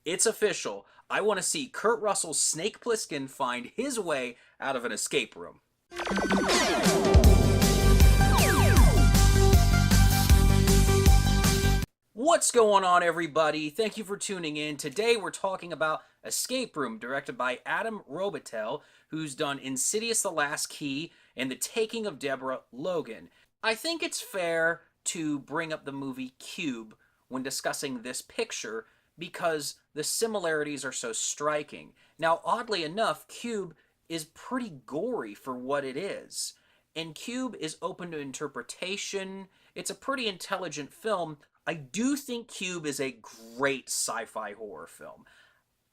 It's official. I want to see Kurt Russell's Snake Plissken find his way out of an escape room. What's going on, everybody? Thank you for tuning in. Today we're talking about Escape Room, directed by Adam Robitel, who's done Insidious: The Last Key and The Taking of Deborah Logan. I think it's fair to bring up the movie Cube when discussing this picture because the similarities are so striking. Now, oddly enough, Cube is pretty gory for what it is. And Cube is open to interpretation. It's a pretty intelligent film. I do think Cube is a great sci-fi horror film.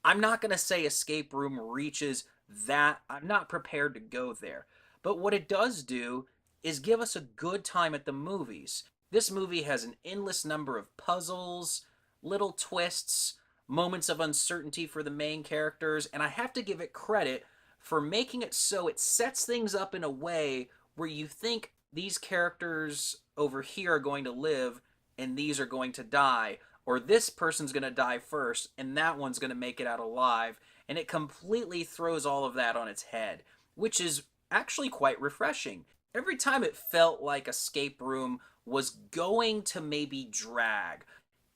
I'm not going to say Escape Room reaches that. I'm not prepared to go there. But what it does do is give us a good time at the movies. This movie has an endless number of puzzles, little twists, moments of uncertainty for the main characters, and I have to give it credit for making it so it sets things up in a way where you think these characters over here are going to live and these are going to die, or this person's going to die first and that one's going to make it out alive, and it completely throws all of that on its head, which is actually quite refreshing. Every time it felt like Escape Room was going to maybe drag,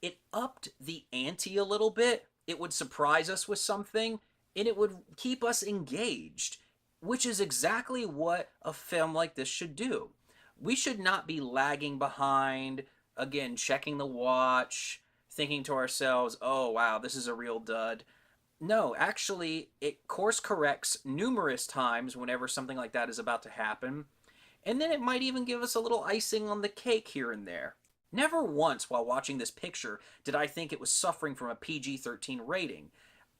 it upped the ante a little bit. It would surprise us with something, and it would keep us engaged, which is exactly what a film like this should do. We should not be lagging behind, again, checking the watch, thinking to ourselves, oh wow, this is a real dud. No, actually, it course corrects numerous times whenever something like that is about to happen, and then it might even give us a little icing on the cake here and there. Never once while watching this picture did I think it was suffering from a PG-13 rating.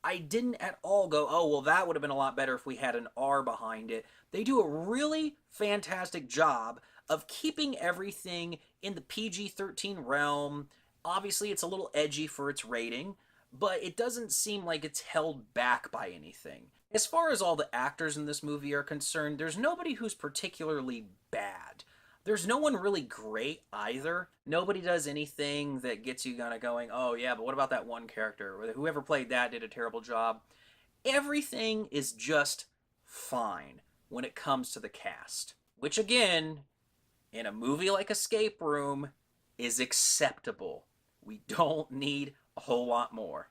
I didn't at all go, oh, well, that would have been a lot better if we had an R behind it. They do a really fantastic job of keeping everything in the PG-13 realm. Obviously, it's a little edgy for its rating, but it doesn't seem like it's held back by anything. As far as all the actors in this movie are concerned, there's nobody who's particularly bad. There's no one really great either. Nobody does anything that gets you kind of going, oh yeah, but what about that one character? Whoever played that did a terrible job. Everything is just fine when it comes to the cast. Which again, in a movie like Escape Room, is acceptable. We don't need a whole lot more.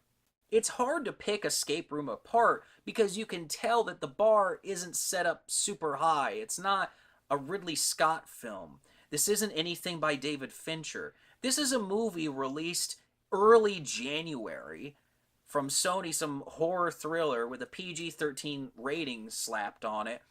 It's hard to pick Escape Room apart because you can tell that the bar isn't set up super high. It's not a Ridley Scott film. This isn't anything by David Fincher. This is a movie released early January from Sony, some horror thriller with a PG-13 rating slapped on it.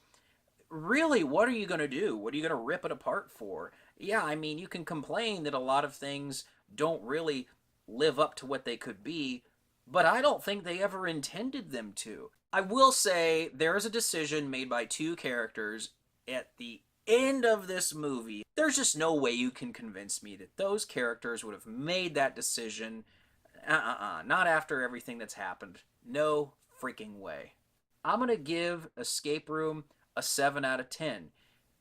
Really, what are you going to do? What are you going to rip it apart for? Yeah, I mean, you can complain that a lot of things don't really live up to what they could be, but I don't think they ever intended them to. I will say there is a decision made by two characters at the end of this movie. There's just no way you can convince me that those characters would have made that decision. Not after everything that's happened. No freaking way. I'm going to give Escape Room a 7 out of 10.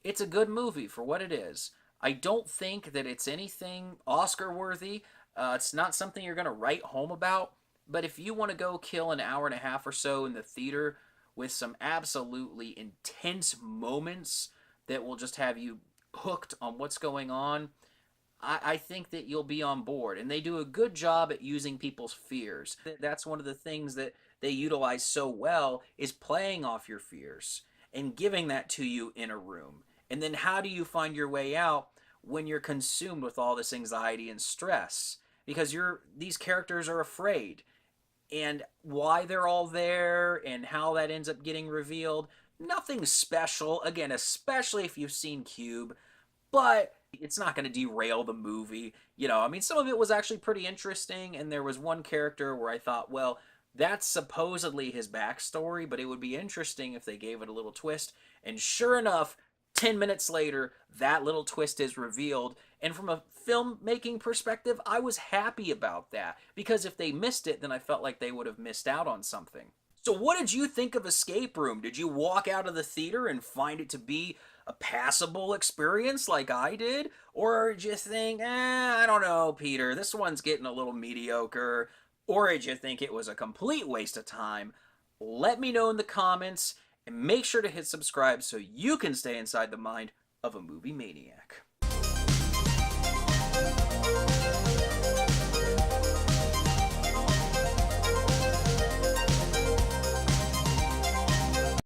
It's a good movie for what it is. I don't think that it's anything Oscar worthy. It's not something you're going to write home about. But if you want to go kill an hour and a half or so in the theater with some absolutely intense moments that will just have you hooked on what's going on, I think that you'll be on board. And they do a good job at using people's fears. That's one of the things that they utilize so well, is playing off your fears and giving that to you in a room. And then how do you find your way out when you're consumed with all this anxiety and stress? Because these characters are afraid. And why they're all there and how that ends up getting revealed, nothing special. Again, especially if you've seen Cube, but it's not going to derail the movie. You know, I mean, some of it was actually pretty interesting, and there was one character where I thought, well, that's supposedly his backstory, but it would be interesting if they gave it a little twist. And sure enough, 10 minutes later, that little twist is revealed. And from a filmmaking perspective, I was happy about that. Because if they missed it, then I felt like they would have missed out on something. So what did you think of Escape Room? Did you walk out of the theater and find it to be a passable experience like I did? Or did you think, I don't know, Peter, this one's getting a little mediocre. Or did you think it was a complete waste of time? Let me know in the comments, and make sure to hit subscribe so you can stay inside the mind of a movie maniac.